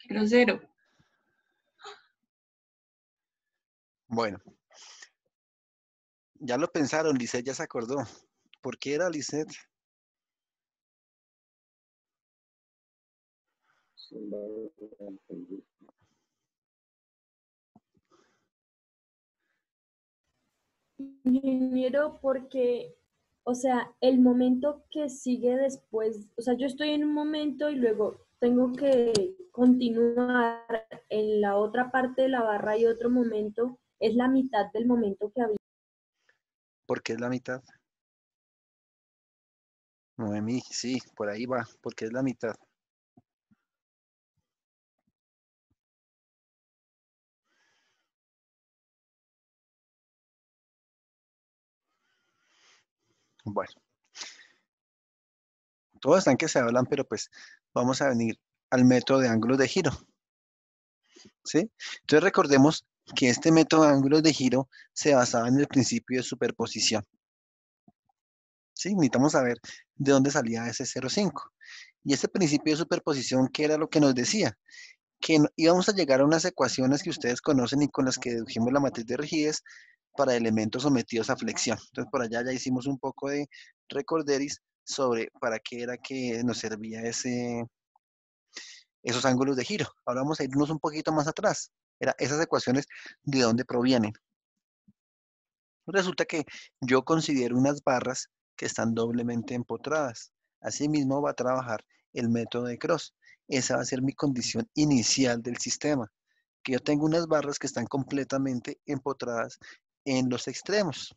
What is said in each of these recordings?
Grosero. Bueno, ya lo pensaron, Lisette ya se acordó. ¿Por qué era Lisette? Ingeniero, porque, o sea, el momento que sigue después, o sea, yo estoy en un momento y luego tengo que continuar en la otra parte de la barra y otro momento, es la mitad del momento que había. ¿Por qué es la mitad? Noemí, sí, por ahí va, porque es la mitad. Bueno, todos están que se hablan, pero pues vamos a venir al método de ángulos de giro, ¿sí? Entonces recordemos que este método de ángulos de giro se basaba en el principio de superposición, ¿sí? Necesitamos saber de dónde salía ese 0,5. Y ese principio de superposición, ¿qué era lo que nos decía? Que íbamos a llegar a unas ecuaciones que ustedes conocen y con las que dedujimos la matriz de rigidez para elementos sometidos a flexión. Entonces, por allá ya hicimos un poco de recorderis sobre para qué era que nos servía esos ángulos de giro. Ahora vamos a irnos un poquito más atrás. Esas ecuaciones, ¿de dónde provienen? Resulta que yo considero unas barras que están doblemente empotradas. Asimismo, va a trabajar el método de Cross. Esa va a ser mi condición inicial del sistema, que yo tengo unas barras que están completamente empotradas en los extremos,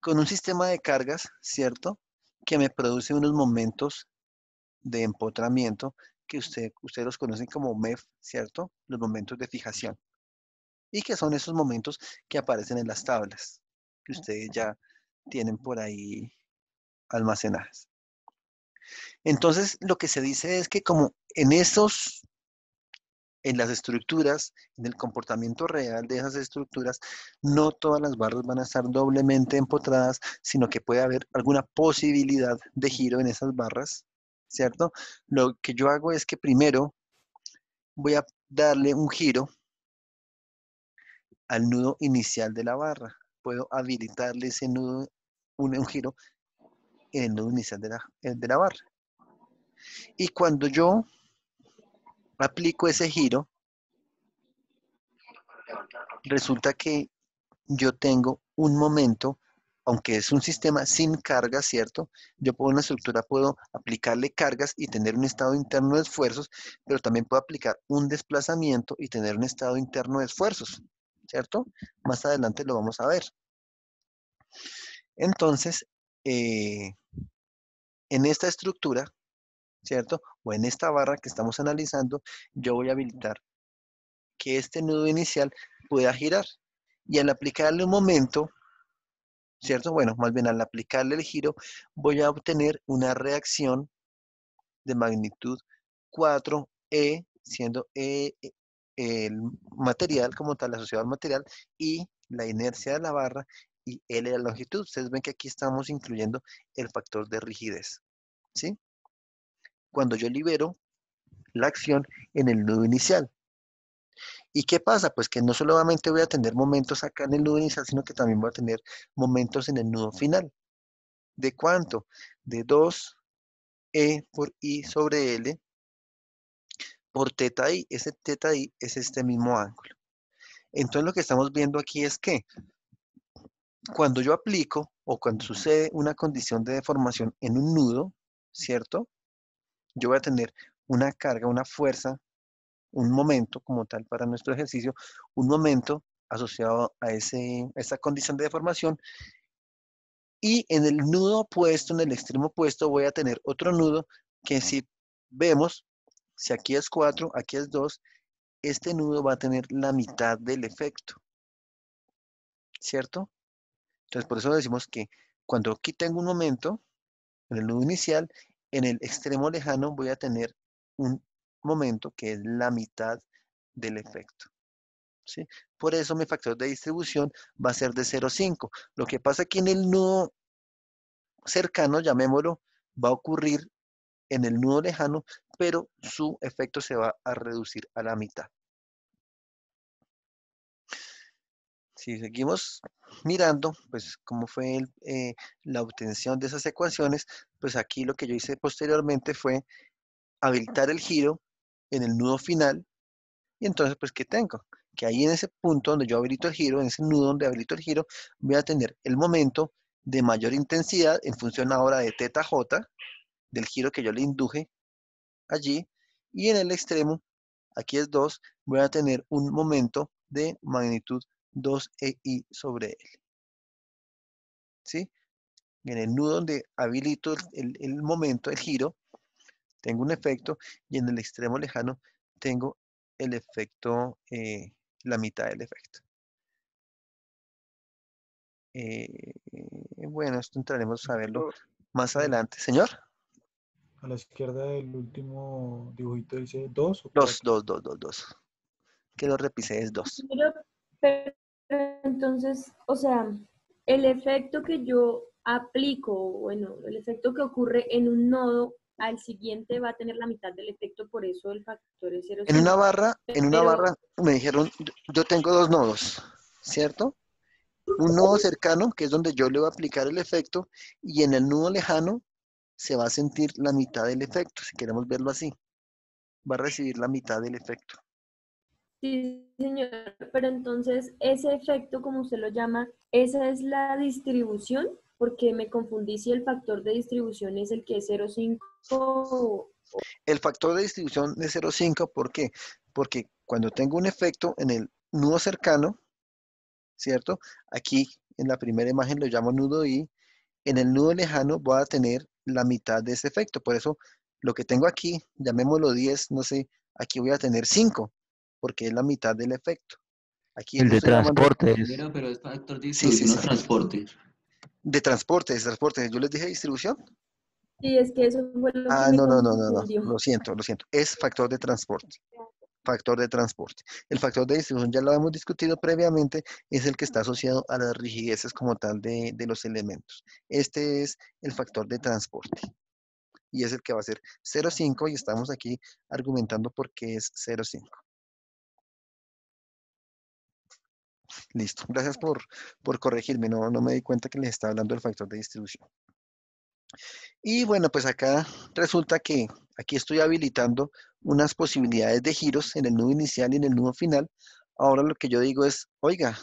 con un sistema de cargas, ¿cierto? Que me produce unos momentos de empotramiento que ustedes los conocen como MEF, ¿cierto? Los momentos de fijación. Y que son esos momentos que aparecen en las tablas, que ustedes ya tienen por ahí almacenadas. Entonces, lo que se dice es que como en las estructuras, en el comportamiento real de esas estructuras, no todas las barras van a estar doblemente empotradas, sino que puede haber alguna posibilidad de giro en esas barras, ¿cierto? Lo que yo hago es que primero voy a darle un giro al nudo inicial de la barra. Puedo habilitarle ese nudo, un giro en el nudo inicial de la barra. Y cuando yo aplico ese giro, resulta que yo tengo un momento, aunque es un sistema sin cargas, ¿cierto? Yo puedo una estructura, puedo aplicarle cargas y tener un estado interno de esfuerzos, pero también puedo aplicar un desplazamiento y tener un estado interno de esfuerzos, ¿cierto? Más adelante lo vamos a ver. Entonces, en esta estructura, ¿cierto? O en esta barra que estamos analizando, yo voy a habilitar que este nudo inicial pueda girar. Y al aplicarle un momento, ¿cierto? Bueno, más bien al aplicarle el giro, voy a obtener una reacción de magnitud 4E, siendo el material como tal, asociado al material, y la inercia de la barra, y L la longitud. Ustedes ven que aquí estamos incluyendo el factor de rigidez, ¿sí? Cuando yo libero la acción en el nudo inicial. ¿Y qué pasa? Pues que no solamente voy a tener momentos acá en el nudo inicial, sino que también voy a tener momentos en el nudo final. ¿De cuánto? De 2E por I sobre L por teta I. Ese teta I es este mismo ángulo. Entonces lo que estamos viendo aquí es que cuando yo aplico o cuando sucede una condición de deformación en un nudo, ¿cierto? Yo voy a tener una carga, una fuerza, un momento como tal para nuestro ejercicio, un momento asociado a esa condición de deformación, y en el nudo opuesto, en el extremo opuesto, voy a tener otro nudo que si vemos, si aquí es 4, aquí es 2, este nudo va a tener la mitad del efecto, ¿cierto? Entonces por eso decimos que cuando aquí tengo un momento, en el nudo inicial, en el extremo lejano voy a tener un momento que es la mitad del efecto, ¿sí? Por eso mi factor de distribución va a ser de 0,5. Lo que pasa aquí en el nudo cercano, llamémoslo, va a ocurrir en el nudo lejano, pero su efecto se va a reducir a la mitad. Si seguimos mirando, pues cómo fue la obtención de esas ecuaciones, pues aquí lo que yo hice posteriormente fue habilitar el giro en el nudo final, y entonces, pues, ¿qué tengo? Que ahí en ese punto donde yo habilito el giro, en ese nudo donde habilito el giro, voy a tener el momento de mayor intensidad en función ahora de teta j, del giro que yo le induje allí, y en el extremo, aquí es 2, voy a tener un momento de magnitud 2EI sobre L, ¿sí? En el nudo donde habilito el momento, el giro, tengo un efecto, y en el extremo lejano tengo el efecto, la mitad del efecto. Bueno, esto entraremos a verlo más Eh, adelante. Señor, A la izquierda del último dibujito dice 2 o 2, 4. 2, 2, 2, 2. Que lo repisé es 2. Pero entonces, o sea, el efecto que yo aplico, bueno, el efecto que ocurre en un nodo al siguiente va a tener la mitad del efecto, por eso el factor es En una 0,5. barra, Pero me dijeron, yo tengo dos nodos, ¿cierto? Un nodo cercano, que es donde yo le voy a aplicar el efecto, y en el nudo lejano se va a sentir la mitad del efecto, si queremos verlo así. Va a recibir la mitad del efecto. sí, señor, pero entonces ese efecto, como usted lo llama, esa es la distribución, porque me confundí si el factor de distribución es el que es 0,5. El factor de distribución de 0,5, ¿por qué? Porque cuando tengo un efecto en el nudo cercano, ¿cierto? Aquí en la primera imagen lo llamo nudo I. En el nudo lejano voy a tener la mitad de ese efecto. Por eso lo que tengo aquí, llamémoslo 10, no sé, aquí voy a tener 5, porque es la mitad del efecto. Aquí El lo de estoy llamando, transporte es. Primero, pero es factor de sí, sí, distribución o sí, transporte. de transporte. Yo les dije distribución. Sí, es que eso fue lo que Ah, me no, no, no, no, no, confundió. lo siento, lo siento. Es factor de transporte. Factor de transporte. El factor de distribución ya lo hemos discutido previamente, es el que está asociado a las rigideces como tal de los elementos. Este es el factor de transporte y es el que va a ser 0,5 y estamos aquí argumentando por qué es 0,5. Listo. Gracias por corregirme. No, no me di cuenta que les estaba hablando del factor de distribución. Y bueno, pues acá resulta que aquí estoy habilitando unas posibilidades de giros en el nudo inicial y en el nudo final. Ahora lo que yo digo es, oiga,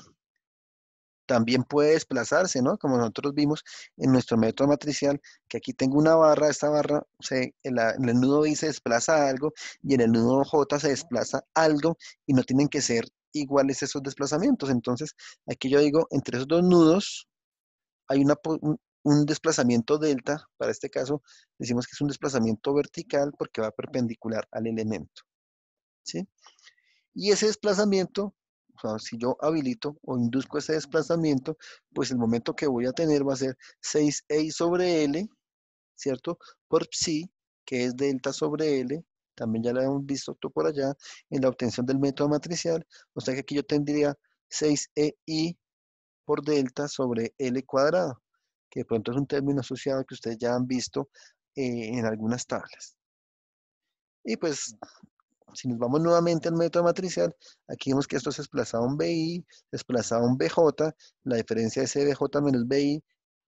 también puede desplazarse, ¿no? Como nosotros vimos en nuestro método matricial, que aquí tengo una barra, esta barra en el nudo I se desplaza algo y en el nudo J se desplaza algo y no tienen que ser iguales esos desplazamientos. Entonces, aquí yo digo, entre esos dos nudos hay un desplazamiento delta, para este caso decimos que es un desplazamiento vertical porque va perpendicular al elemento, ¿sí? Y ese desplazamiento, o sea, si yo habilito o induzco ese desplazamiento, pues el momento que voy a tener va a ser 6E sobre L, ¿cierto? Por psi, que es delta sobre L, también ya lo hemos visto tú por allá, en la obtención del método matricial, o sea que aquí yo tendría 6EI por delta sobre L cuadrado, que de pronto es un término asociado que ustedes ya han visto en algunas tablas. Y pues si nos vamos nuevamente al método matricial, aquí vemos que esto es desplazado un BI, desplazado un BJ, la diferencia de ese BJ menos BI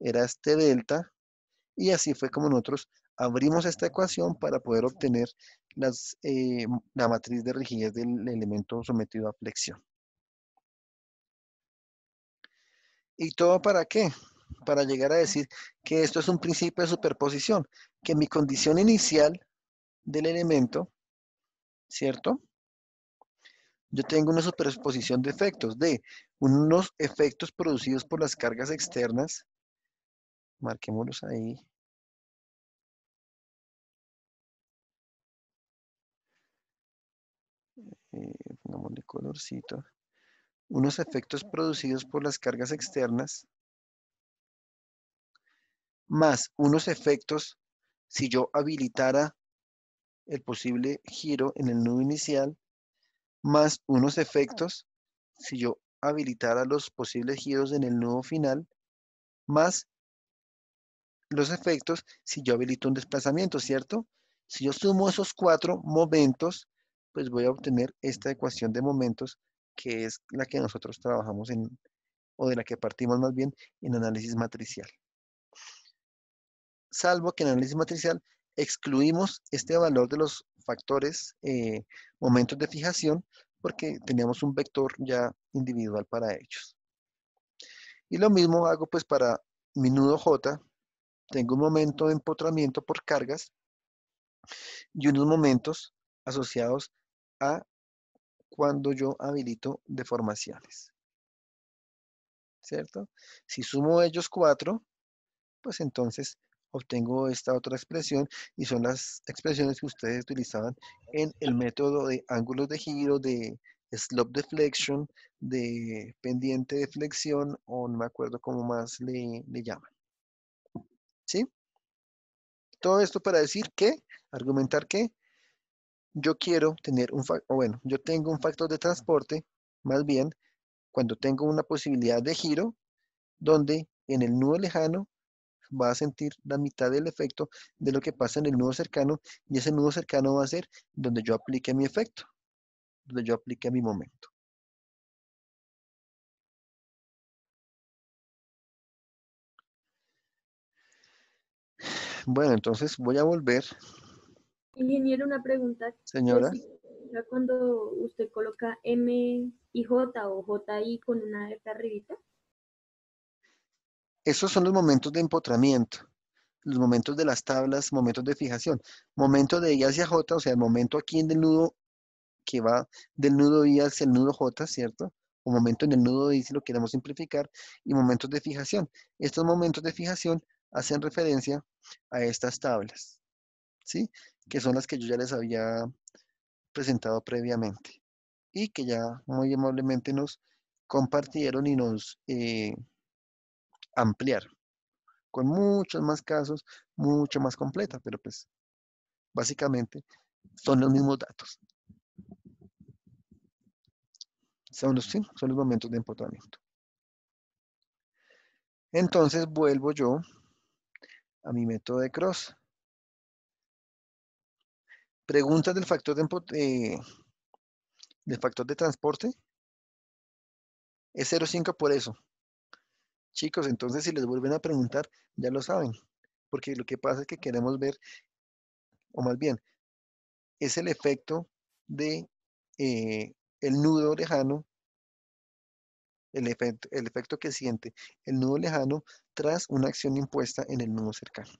era este delta, y así fue como nosotros abrimos esta ecuación para poder obtener la matriz de rigidez del elemento sometido a flexión. ¿Y todo para qué? Para llegar a decir que esto es un principio de superposición, que mi condición inicial del elemento, ¿cierto? Yo tengo una superposición de efectos, de unos efectos producidos por las cargas externas, marquémoslos ahí, pongámosle colorcito, unos efectos producidos por las cargas externas, más unos efectos si yo habilitara el posible giro en el nudo inicial, más unos efectos si yo habilitara los posibles giros en el nudo final, más los efectos si yo habilito un desplazamiento, ¿cierto? Si yo sumo esos 4 momentos, pues voy a obtener esta ecuación de momentos, que es la que nosotros trabajamos o de la que partimos más bien en análisis matricial. Salvo que en análisis matricial excluimos este valor de los factores momentos de fijación, porque teníamos un vector ya individual para ellos. Y lo mismo hago pues para mi nudo J. Tengo un momento de empotramiento por cargas y unos momentos asociados a cuando yo habilito deformaciones, ¿cierto? Si sumo ellos 4, pues entonces obtengo esta otra expresión, y son las expresiones que ustedes utilizaban en el método de ángulos de giro, de slope deflection, de pendiente de flexión, o no me acuerdo cómo más le llaman. ¿Sí? Todo esto para decir que, argumentar que yo quiero tener yo tengo un factor de transporte, más bien, cuando tengo una posibilidad de giro, donde en el nudo lejano va a sentir la mitad del efecto de lo que pasa en el nudo cercano, y ese nudo cercano va a ser donde yo aplique mi efecto, donde yo aplique mi momento. Bueno, entonces voy a volver, Ingeniero, una pregunta. ¿Qué señora. significa cuando usted coloca M y J o JI con una F arribita? Esos son los momentos de empotramiento, los momentos de las tablas, momentos de fijación. Momento de I hacia J, o sea, el momento aquí en el nudo que va del nudo I hacia el nudo J, ¿cierto? O momento en el nudo I, si lo queremos simplificar, y momentos de fijación. Estos momentos de fijación hacen referencia a estas tablas, ¿sí? Que son las que yo ya les había presentado previamente, y que ya muy amablemente nos compartieron y nos ampliaron, con muchos más casos, mucho más completa, pero pues básicamente son los mismos datos. Sí, son los momentos de empotramiento. Entonces vuelvo yo a mi método de cross. Preguntas del factor de transporte. Es 0,5 por eso. Chicos, entonces si les vuelven a preguntar, ya lo saben. Porque lo que pasa es que queremos ver, o más bien, es el efecto de el nudo lejano, el efecto que siente el nudo lejano tras una acción impuesta en el nudo cercano.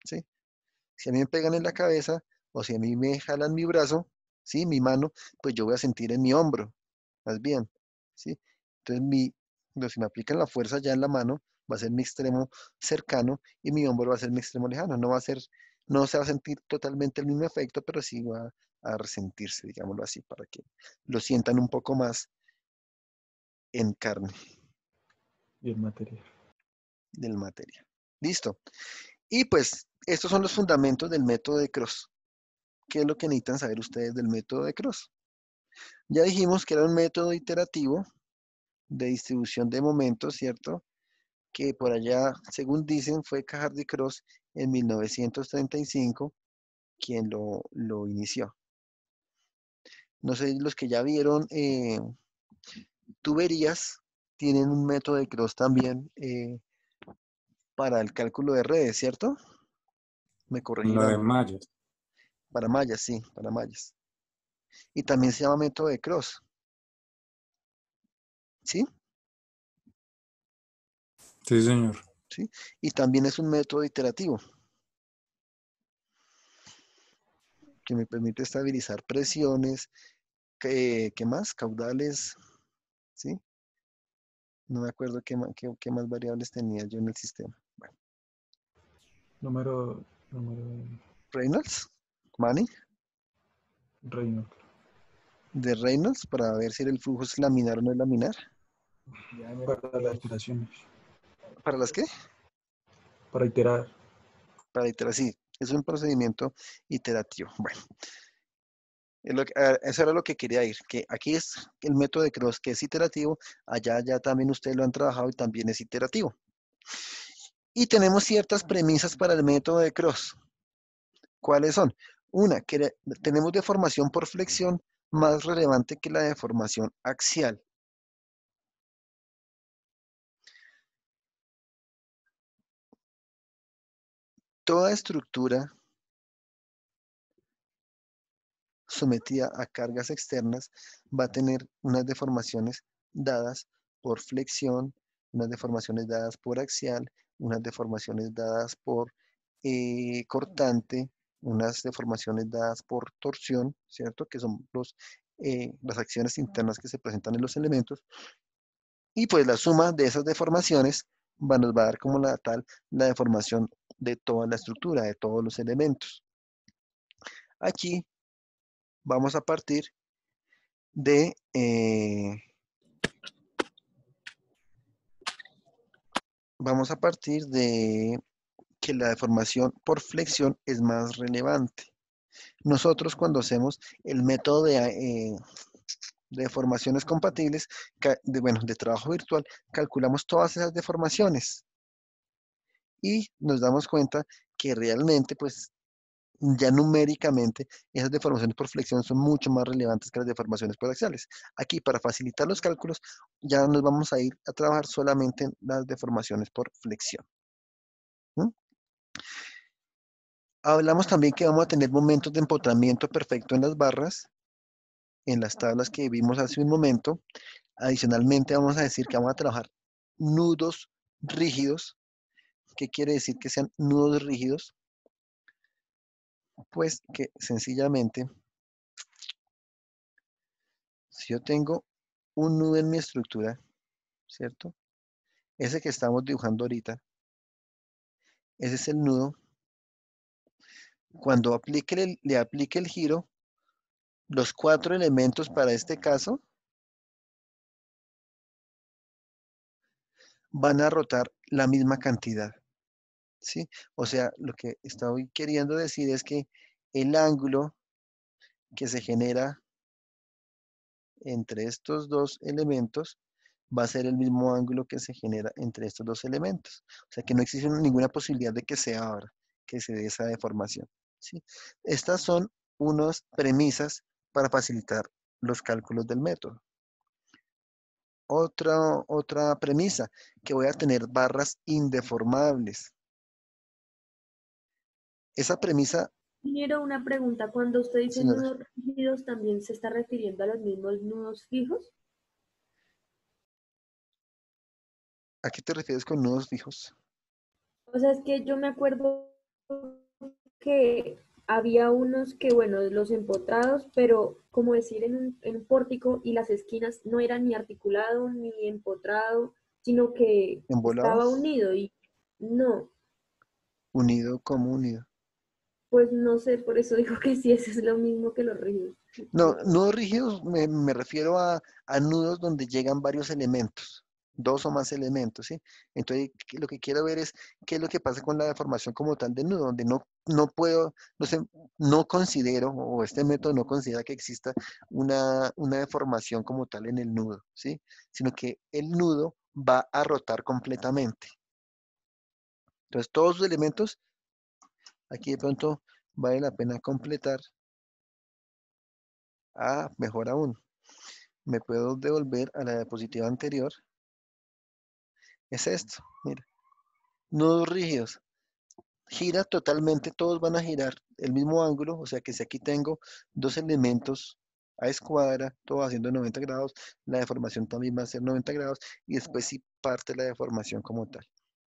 ¿Sí? Si a mí me pegan en la cabeza, o si a mí me jalan mi brazo, ¿sí? Mi mano, pues yo voy a sentir en mi hombro, más bien, ¿sí? Entonces, si me aplican la fuerza ya en la mano, va a ser mi extremo cercano, y mi hombro va a ser mi extremo lejano. No se va a sentir totalmente el mismo efecto, pero sí va a resentirse, digámoslo así, para que lo sientan un poco más en carne Y el material. del material. Listo. Y pues, estos son los fundamentos del método de Cross. ¿Qué es lo que necesitan saber ustedes del método de Cross? Ya dijimos que era un método iterativo de distribución de momentos, ¿cierto? Que por allá, según dicen, fue Cajardy-Cross en 1935 quien lo inició. No sé, los que ya vieron tuberías tienen un método de Cross también para el cálculo de redes, ¿cierto? Me Lo de corregirán. Mayas. Para mallas, sí, para mallas. Y también se llama método de Cross, ¿sí? Sí, señor. ¿Sí? Y también es un método iterativo que me permite estabilizar presiones, ¿qué más? Caudales, ¿sí? No me acuerdo qué más variables tenía yo en el sistema. Bueno, Número de Reynolds, Manning, Reynolds. de Reynolds, para ver si el flujo es laminar o no es laminar. Para las iteraciones. ¿Para las qué? Para iterar. Para iterar, sí. Es un procedimiento iterativo. Bueno, eso era lo que quería ir, que aquí es el método de Cross, que es iterativo. Allá ya también ustedes lo han trabajado y también es iterativo. Y tenemos ciertas premisas para el método de Cross. ¿Cuáles son? Una, que tenemos deformación por flexión más relevante que la deformación axial. Toda estructura sometida a cargas externas va a tener unas deformaciones dadas por flexión, unas deformaciones dadas por axial, unas deformaciones dadas por cortante, unas deformaciones dadas por torsión, ¿cierto? Que son las acciones internas que se presentan en los elementos. Y pues la suma de esas deformaciones nos va a dar como la deformación de toda la estructura, de todos los elementos. Aquí vamos a partir de que la deformación por flexión es más relevante. Nosotros cuando hacemos el método de deformaciones compatibles, de trabajo virtual, calculamos todas esas deformaciones y nos damos cuenta que realmente, pues, ya numéricamente, esas deformaciones por flexión son mucho más relevantes que las deformaciones por axiales. Aquí, para facilitar los cálculos, ya nos vamos a ir a trabajar solamente en las deformaciones por flexión. ¿Mm? Hablamos también que vamos a tener momentos de empotramiento perfecto en las barras, en las tablas que vimos hace un momento. Adicionalmente, vamos a decir que vamos a trabajar nudos rígidos. ¿Qué quiere decir que sean nudos rígidos? Pues que sencillamente, si yo tengo un nudo en mi estructura, ¿cierto? Ese que estamos dibujando ahorita, ese es el nudo. Cuando le aplique el giro, los 4 elementos para este caso van a rotar la misma cantidad, ¿sí? O sea, lo que estoy queriendo decir es que el ángulo que se genera entre estos dos elementos va a ser el mismo ángulo que se genera entre estos dos elementos. O sea que no existe ninguna posibilidad de que se abra, que se dé esa deformación, ¿sí? Estas son unas premisas para facilitar los cálculos del método. Otra premisa, que voy a tener barras indeformables. Esa premisa, Quiero una pregunta. Cuando usted dice señora, nudos rígidos, ¿también se está refiriendo a los mismos nudos fijos? ¿a qué te refieres con nudos fijos? O sea, es que yo me acuerdo que había unos que, bueno, los empotrados, pero como decir en un pórtico y las esquinas no eran ni articulado ni empotrado, sino que ¿Embolado? estaba unido y no, Unido como unido. pues no sé, por eso digo que sí, eso es lo mismo que los rígidos. No, nudos rígidos me refiero a nudos donde llegan varios elementos, dos o más elementos, ¿sí? Entonces, lo que quiero ver es qué es lo que pasa con la deformación como tal del nudo, donde no puedo, no sé, no considero, o este método no considera que exista una deformación como tal en el nudo, ¿sí? Sino que el nudo va a rotar completamente. Entonces, todos los elementos, aquí de pronto vale la pena completar. Mejor aún. Me puedo devolver a la diapositiva anterior. Es esto, mira. Nudos rígidos. Gira totalmente, todos van a girar el mismo ángulo, o sea que si aquí tengo dos elementos a escuadra, todo haciendo 90 grados, la deformación también va a ser 90 grados y después sí parte la deformación como tal.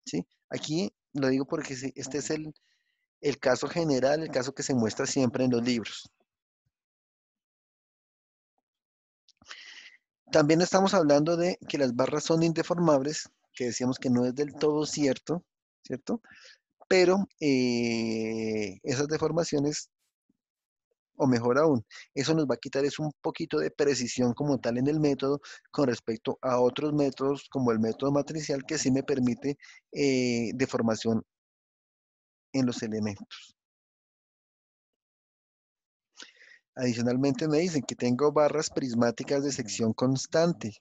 ¿Sí? Aquí lo digo porque este es el caso general, el caso que se muestra siempre en los libros. También estamos hablando de que las barras son indeformables, que decíamos que no es del todo cierto, ¿cierto? Pero esas deformaciones, o mejor aún, eso nos va a quitar es un poquito de precisión como tal en el método con respecto a otros métodos como el método matricial que sí me permite deformación en los elementos. Adicionalmente me dicen que tengo barras prismáticas de sección constante.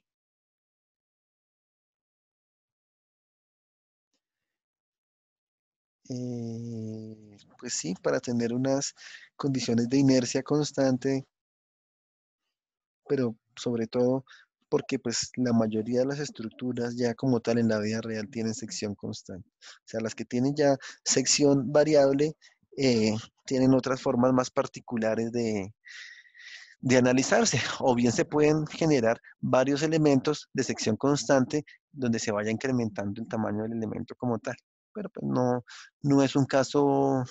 Pues sí, para tener unas condiciones de inercia constante, pero sobre todo porque pues la mayoría de las estructuras ya como tal en la vida real tienen sección constante. O sea, las que tienen ya sección variable tienen otras formas más particulares de analizarse, o bien se pueden generar varios elementos de sección constante donde se vaya incrementando el tamaño del elemento como tal. Pero pues no es un caso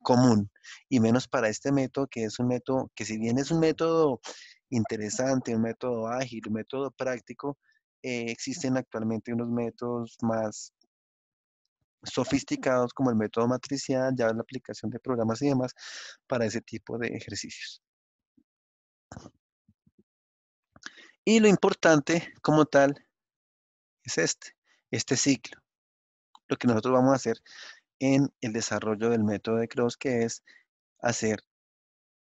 común, y menos para este método, que es un método que si bien es un método interesante, un método ágil, un método práctico, existen actualmente unos métodos más sofisticados como el método matricial, ya la aplicación de programas y demás para ese tipo de ejercicios. Y lo importante como tal es este ciclo. Lo que nosotros vamos a hacer en el desarrollo del método de Cross, que es hacer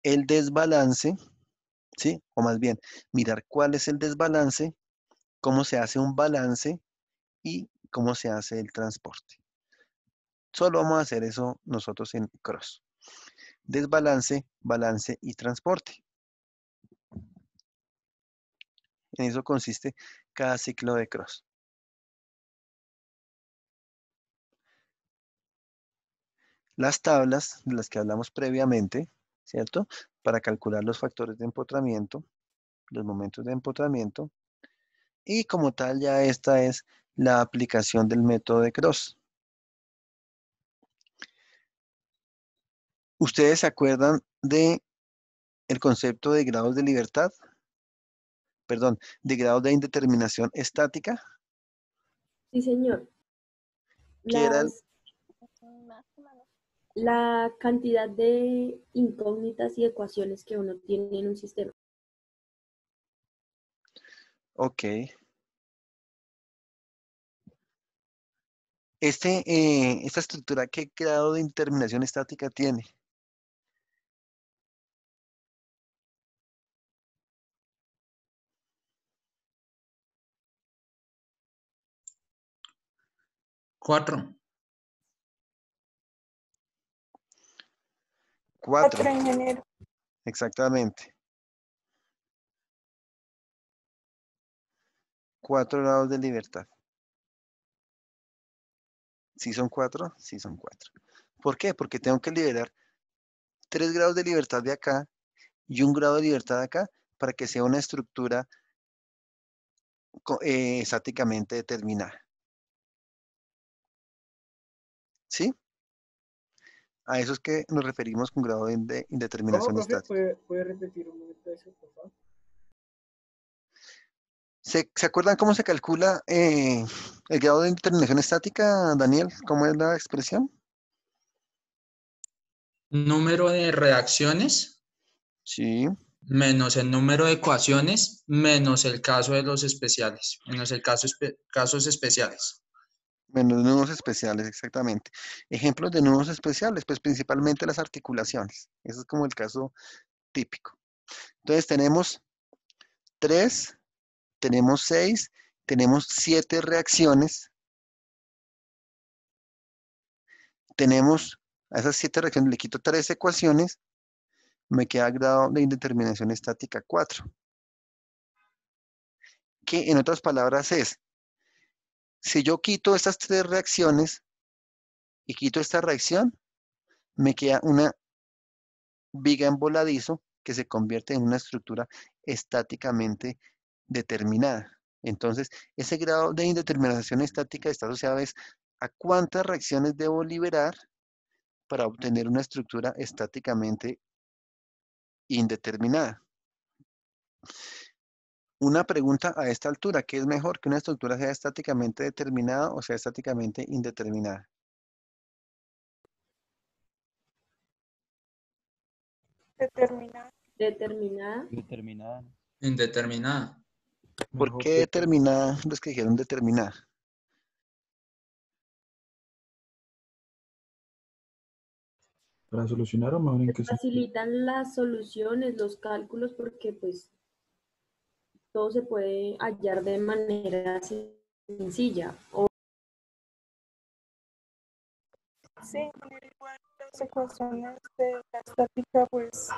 el desbalance, ¿sí? O más bien, mirar cuál es el desbalance, cómo se hace un balance y cómo se hace el transporte. Solo vamos a hacer eso nosotros en Cross. Desbalance, balance y transporte. En eso consiste cada ciclo de Cross. Las tablas de las que hablamos previamente, ¿cierto? Para calcular los factores de empotramiento, los momentos de empotramiento, y como tal ya esta es la aplicación del método de Cross. ¿Ustedes se acuerdan de el concepto de grados de libertad? Perdón, de grados de indeterminación estática, Sí, señor. que era el, La cantidad de incógnitas y ecuaciones que uno tiene en un sistema. ok. Esta estructura, ¿qué grado de indeterminación estática tiene? Cuatro. 4, ingeniero. exactamente. 4 grados de libertad. ¿Sí son 4? Sí son 4. ¿Por qué? Porque tengo que liberar 3 grados de libertad de acá y 1 grado de libertad de acá para que sea una estructura estáticamente determinada. ¿Sí? A eso es que nos referimos con grado de ¿Cómo, indeterminación profe? estática. ¿Puede repetir un momento eso, por favor? ¿Se acuerdan cómo se calcula el grado de indeterminación estática, Daniel? ¿Cómo es la expresión? Número de reacciones Sí, menos el número de ecuaciones menos el caso de los especiales, menos el casos especiales. menos nudos especiales, exactamente. Ejemplos de nudos especiales, pues principalmente las articulaciones. Ese es como el caso típico. Entonces tenemos 3, tenemos 6, tenemos 7 reacciones. Tenemos a esas 7 reacciones, le quito 3 ecuaciones, me queda grado de indeterminación estática 4. Que en otras palabras es, si yo quito estas 3 reacciones y quito esta reacción, me queda una viga en voladizo que se convierte en una estructura estáticamente determinada. Entonces, ese grado de indeterminación estática está asociado a cuántas reacciones debo liberar para obtener una estructura estáticamente indeterminada. Una pregunta a esta altura, ¿qué es mejor, que una estructura sea estáticamente determinada o sea estáticamente indeterminada? Determinado. Determinada. Determinada. Indeterminada. ¿Por Mejor, qué ¿cierto? determinada los que dijeron determinada? Para solucionar o mejor en qué sentido. Facilitan las soluciones, los cálculos, porque pues todo se puede hallar de manera sencilla. O Sí, ingeniero, igual las ecuaciones de la estática, pues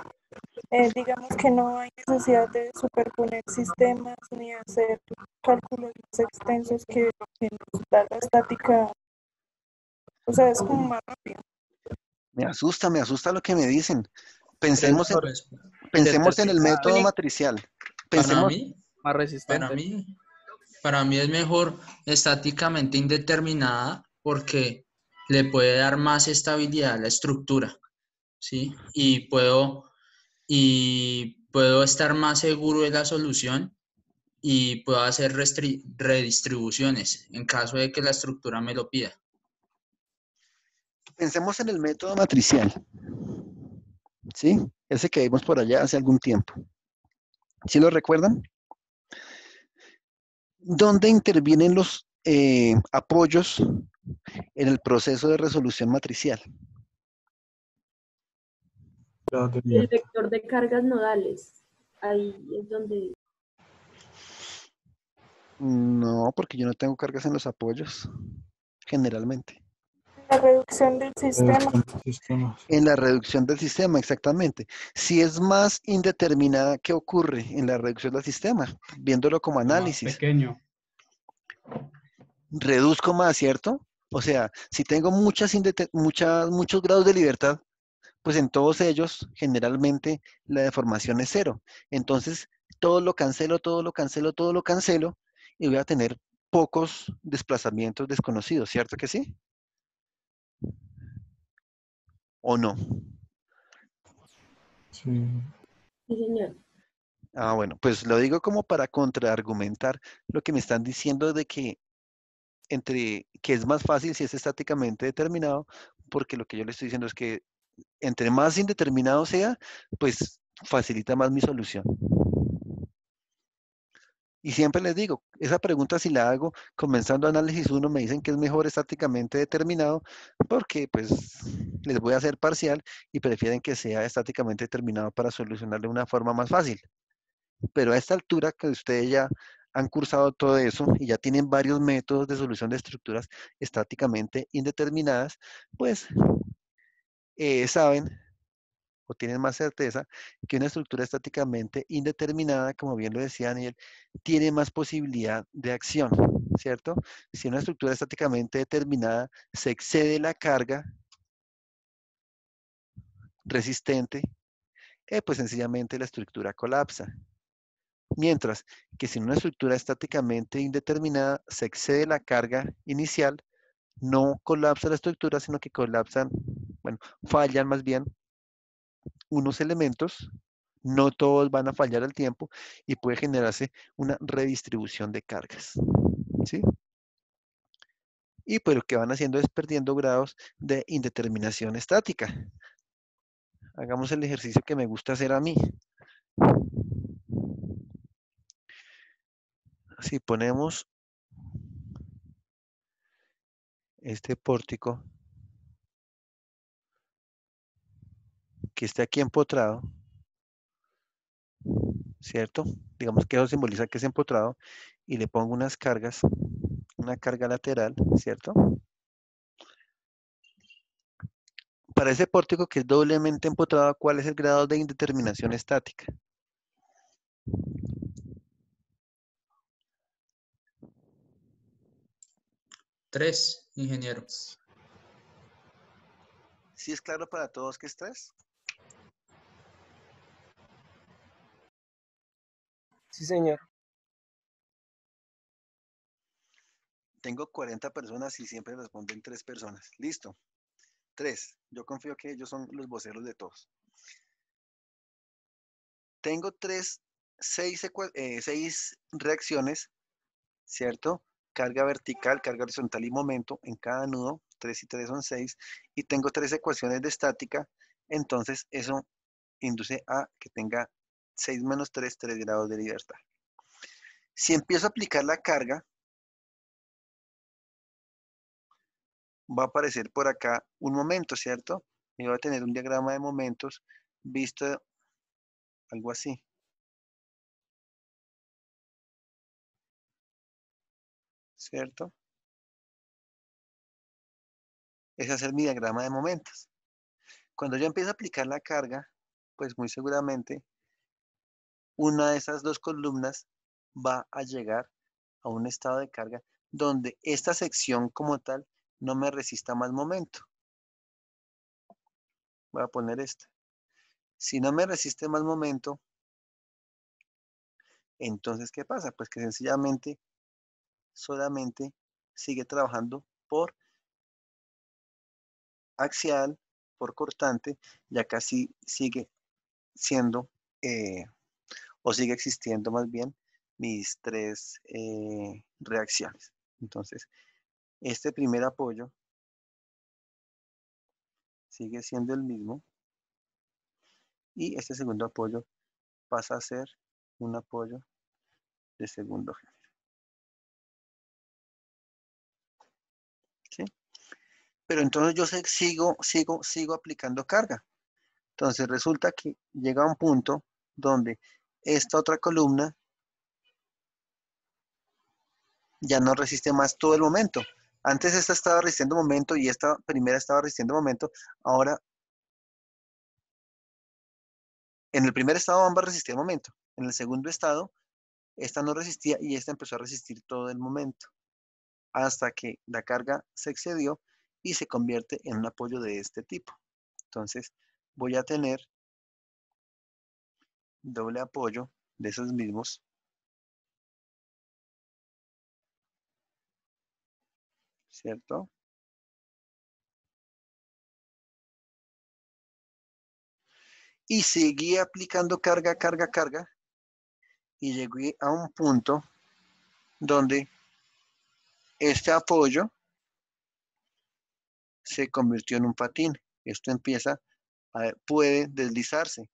digamos que no hay necesidad de superponer sistemas ni hacer cálculos más extensos que lo que nos da la estática. O sea, es como más rápido. Me asusta lo que me dicen. Es Pensemos en, mejor, pensemos en el Determinada, método matricial. para Pensemos, mí, más para resistente. mí, para mí es mejor estáticamente indeterminada porque le puede dar más estabilidad a la estructura, ¿sí? Y puedo estar más seguro de la solución y puedo hacer redistribuciones en caso de que la estructura me lo pida. pensemos en el método matricial, ¿sí? Ese que vimos por allá hace algún tiempo. ¿Sí lo recuerdan? ¿Dónde intervienen los apoyos en el proceso de resolución matricial? Grados de El libertad. vector de cargas nodales. Ahí es donde... No, porque yo no tengo cargas en los apoyos, generalmente. La reducción del sistema. Reducción de sistemas. En la reducción del sistema, exactamente. Si es más indeterminada, ¿qué ocurre en la reducción del sistema? Viéndolo como Más análisis. pequeño. Reduzco más, ¿cierto? O sea, si tengo muchos grados de libertad, pues en todos ellos generalmente la deformación es cero. Entonces, todo lo cancelo, todo lo cancelo, todo lo cancelo y voy a tener pocos desplazamientos desconocidos, ¿cierto que sí? ¿O no? Sí. Sí, señor. Ah, bueno, pues lo digo como para contraargumentar lo que me están diciendo de que que es más fácil si es estáticamente determinado, porque lo que yo le estoy diciendo es que entre más indeterminado sea, pues facilita más mi solución. Y siempre les digo, esa pregunta si la hago comenzando análisis 1, me dicen que es mejor estáticamente determinado porque pues les voy a hacer parcial y prefieren que sea estáticamente determinado para solucionar de una forma más fácil. Pero a esta altura que ustedes ya han cursado todo eso y ya tienen varios métodos de solución de estructuras estáticamente indeterminadas, pues saben o tienen más certeza que una estructura estáticamente indeterminada, como bien lo decía Daniel, tiene más posibilidad de acción, ¿cierto? Si una estructura estáticamente determinada se excede la carga resistente, pues sencillamente la estructura colapsa. Mientras que si una estructura estáticamente indeterminada se excede la carga inicial, no colapsa la estructura, sino que colapsan, bueno, fallan más bien unos elementos, no todos van a fallar al tiempo y puede generarse una redistribución de cargas, ¿sí? Y pues lo que van haciendo es perdiendo grados de indeterminación estática. Hagamos el ejercicio que me gusta hacer a mí. Si ponemos este pórtico que está aquí empotrado, ¿cierto? Digamos que eso simboliza que es empotrado y le pongo unas cargas, una carga lateral, ¿cierto? Para ese pórtico que es doblemente empotrado, ¿cuál es el grado de indeterminación estática? Tres, ingeniero. ¿Sí es claro para todos que es 3? Sí, señor. Tengo 40 personas y siempre responden 3 personas. Listo. 3. Yo confío que ellos son los voceros de todos. Tengo 6 reacciones, ¿cierto? Carga vertical, carga horizontal y momento en cada nudo. 3 y 3 son 6. Y tengo 3 ecuaciones de estática. Entonces, eso induce a que tenga 6 menos 3, 3 grados de libertad. Si empiezo a aplicar la carga, va a aparecer por acá un momento, ¿cierto? Y va a tener un diagrama de momentos visto algo así, ¿cierto? Ese va a ser mi diagrama de momentos. Cuando yo empiezo a aplicar la carga, pues muy seguramente una de esas dos columnas va a llegar a un estado de carga donde esta sección como tal no me resista más momento. Voy a poner esta. Si no me resiste más momento, entonces, ¿qué pasa? Pues que sencillamente, solamente sigue trabajando por axial, por cortante, y acá sí sigue siendo, o sigue existiendo más bien, mis tres reacciones. Entonces, este primer apoyo sigue siendo el mismo, y este segundo apoyo pasa a ser un apoyo de segundo género. ¿Sí? Pero entonces yo sigo aplicando carga. Entonces resulta que llega a un punto donde esta otra columna ya no resiste más todo el momento. Antes esta estaba resistiendo momento y esta primera estaba resistiendo momento. Ahora, en el primer estado ambas resistían momento. En el segundo estado, esta no resistía y esta empezó a resistir todo el momento. Hasta que la carga se excedió y se convierte en un apoyo de este tipo. Entonces, voy a tener doble apoyo de esos mismos, ¿cierto? Y seguí aplicando carga, y llegué a un punto donde este apoyo se convirtió en un patín. Esto empieza puede deslizarse,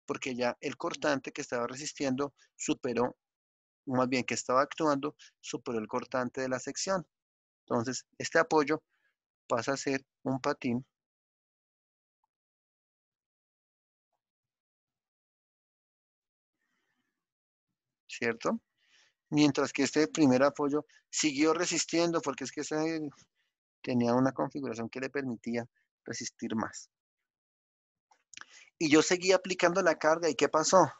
porque ya el cortante que estaba resistiendo superó, más bien que estaba actuando, superó el cortante de la sección. Entonces, este apoyo pasa a ser un patín, ¿cierto? Mientras que este primer apoyo siguió resistiendo, porque es que tenía una configuración que le permitía resistir más. Y yo seguí aplicando la carga, ¿y qué pasó?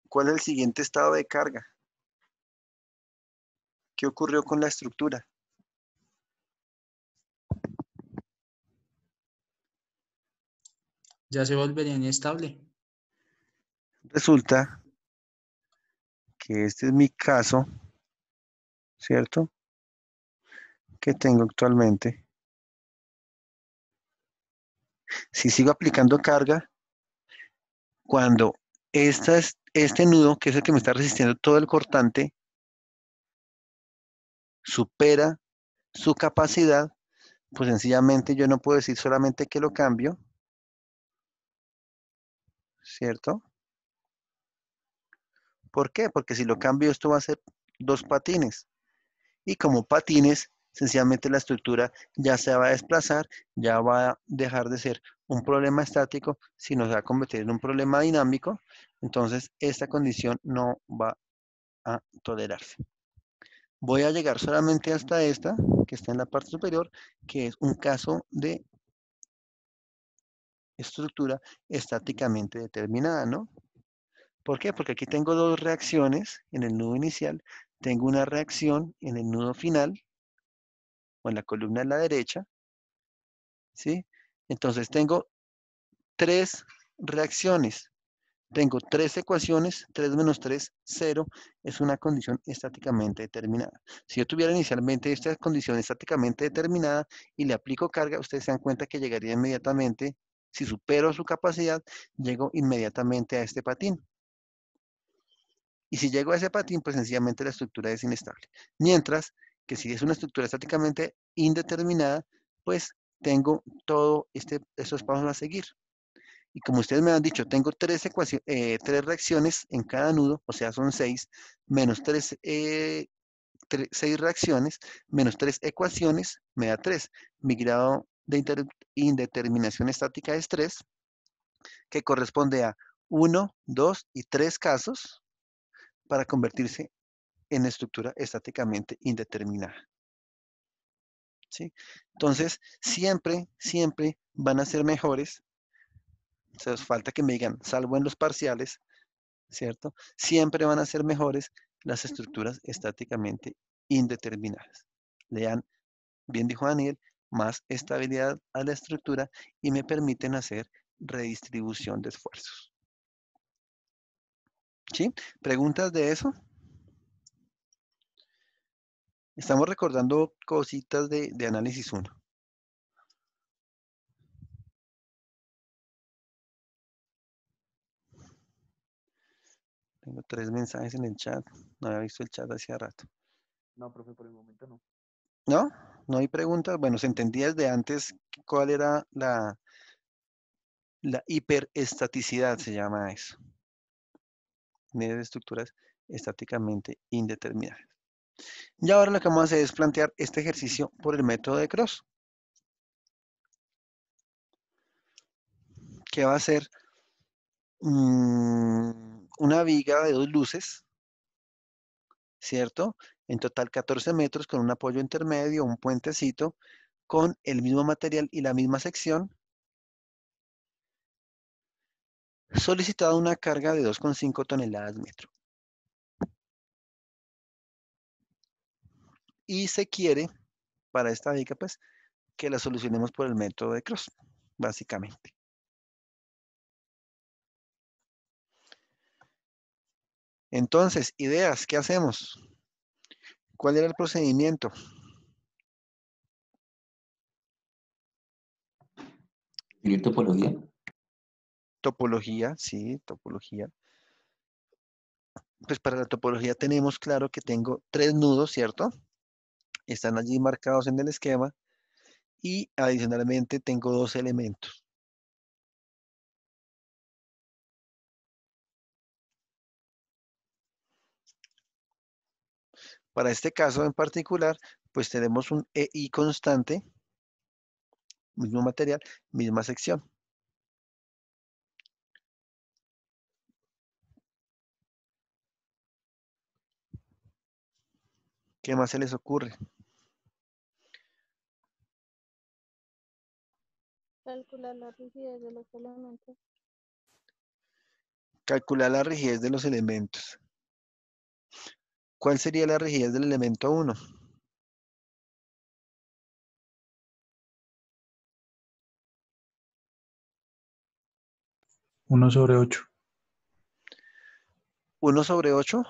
¿Cuál es el siguiente estado de carga? ¿Qué ocurrió con la estructura? Ya se volvería inestable. Resulta que este es mi caso, ¿cierto? Que tengo actualmente. Si sigo aplicando carga, cuando este nudo, que es el que me está resistiendo todo el cortante, supera su capacidad, pues sencillamente yo no puedo decir solamente que lo cambio, ¿cierto? ¿Por qué? Porque si lo cambio, esto va a ser dos patines. Y como patines, sencillamente la estructura ya se va a desplazar, ya va a dejar de ser un problema estático, sino se va a convertir en un problema dinámico. Entonces, esta condición no va a tolerarse. Voy a llegar solamente hasta esta, que está en la parte superior, que es un caso de estructura estáticamente determinada, ¿no? ¿Por qué? Porque aquí tengo dos reacciones en el nudo inicial, tengo una reacción en el nudo final, o en la columna de la derecha, ¿sí? Entonces tengo tres reacciones. Tengo tres ecuaciones, 3 menos 3, 0, es una condición estáticamente determinada. Si yo tuviera inicialmente esta condición estáticamente determinada y le aplico carga, ustedes se dan cuenta que llegaría inmediatamente, si supero su capacidad, llego inmediatamente a este patín. Y si llego a ese patín, pues sencillamente la estructura es inestable. Mientras que si es una estructura estáticamente indeterminada, pues tengo todos estos pasos a seguir. Y como ustedes me han dicho, tengo tres reacciones en cada nudo, o sea, son 6, menos 6 reacciones, menos 3 ecuaciones, me da 3. Mi grado de indeterminación estática es 3, que corresponde a 1, 2 y 3 casos para convertirse en estructura estáticamente indeterminada. ¿sí? Entonces, siempre, siempre van a ser mejores. O sea, falta que me digan, salvo en los parciales, ¿cierto? Siempre van a ser mejores las estructuras estáticamente indeterminadas. Lean, bien dijo Daniel, más estabilidad a la estructura y me permiten hacer redistribución de esfuerzos. ¿Sí? ¿Preguntas de eso? Estamos recordando cositas de análisis 1. Tengo 3 mensajes en el chat. No había visto el chat hacía rato. No, profe, por el momento no. ¿No? ¿No hay preguntas? Bueno, se entendía desde antes cuál era la hiperestaticidad, se llama eso. Medidas de estructuras estáticamente indeterminadas. Y ahora lo que vamos a hacer es plantear este ejercicio por el método de Cross. Que va a ser una viga de 2 luces, ¿cierto? En total 14 metros con un apoyo intermedio, un puentecito, con el mismo material y la misma sección. Solicitada una carga de 2,5 toneladas metro. Y se quiere, para esta viga, pues, que la solucionemos por el método de Cross, básicamente. Entonces, ideas, ¿qué hacemos? ¿Cuál era el procedimiento? ¿Escribir topología? Topología, sí, topología. Pues para la topología tenemos claro que tengo 3 nudos, ¿cierto? Están allí marcados en el esquema. Y adicionalmente tengo 2 elementos. Para este caso en particular, pues tenemos un EI constante, mismo material, misma sección. ¿Qué más se les ocurre? Calcular la rigidez de los elementos. Calcular la rigidez de los elementos. ¿Cuál sería la rigidez del elemento 1? Uno sobre 8. 1 sobre 8.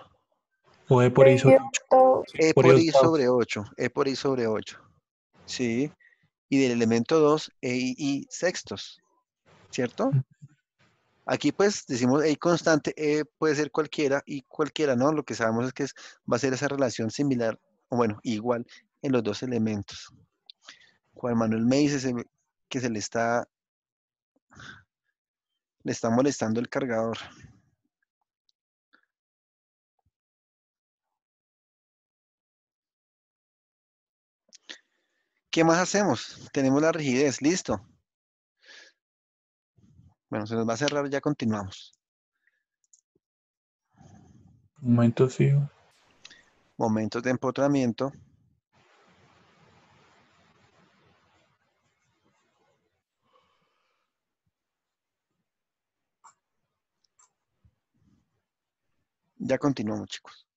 O E por I sobre 8. E Por I por I octavos. sobre 8. E por I sobre 8. Sí. Y del elemento 2, E y I sextos. ¿Cierto? Aquí pues decimos E constante, E puede ser cualquiera y cualquiera, ¿no? Lo que sabemos es que va a ser esa relación similar, o bueno, igual en los 2 elementos. Juan Manuel me dice que le está molestando el cargador. ¿Qué más hacemos? Tenemos la rigidez, listo. Bueno, se nos va a cerrar, ya continuamos. Momento fijo. Momentos de empotramiento. Ya continuamos, chicos.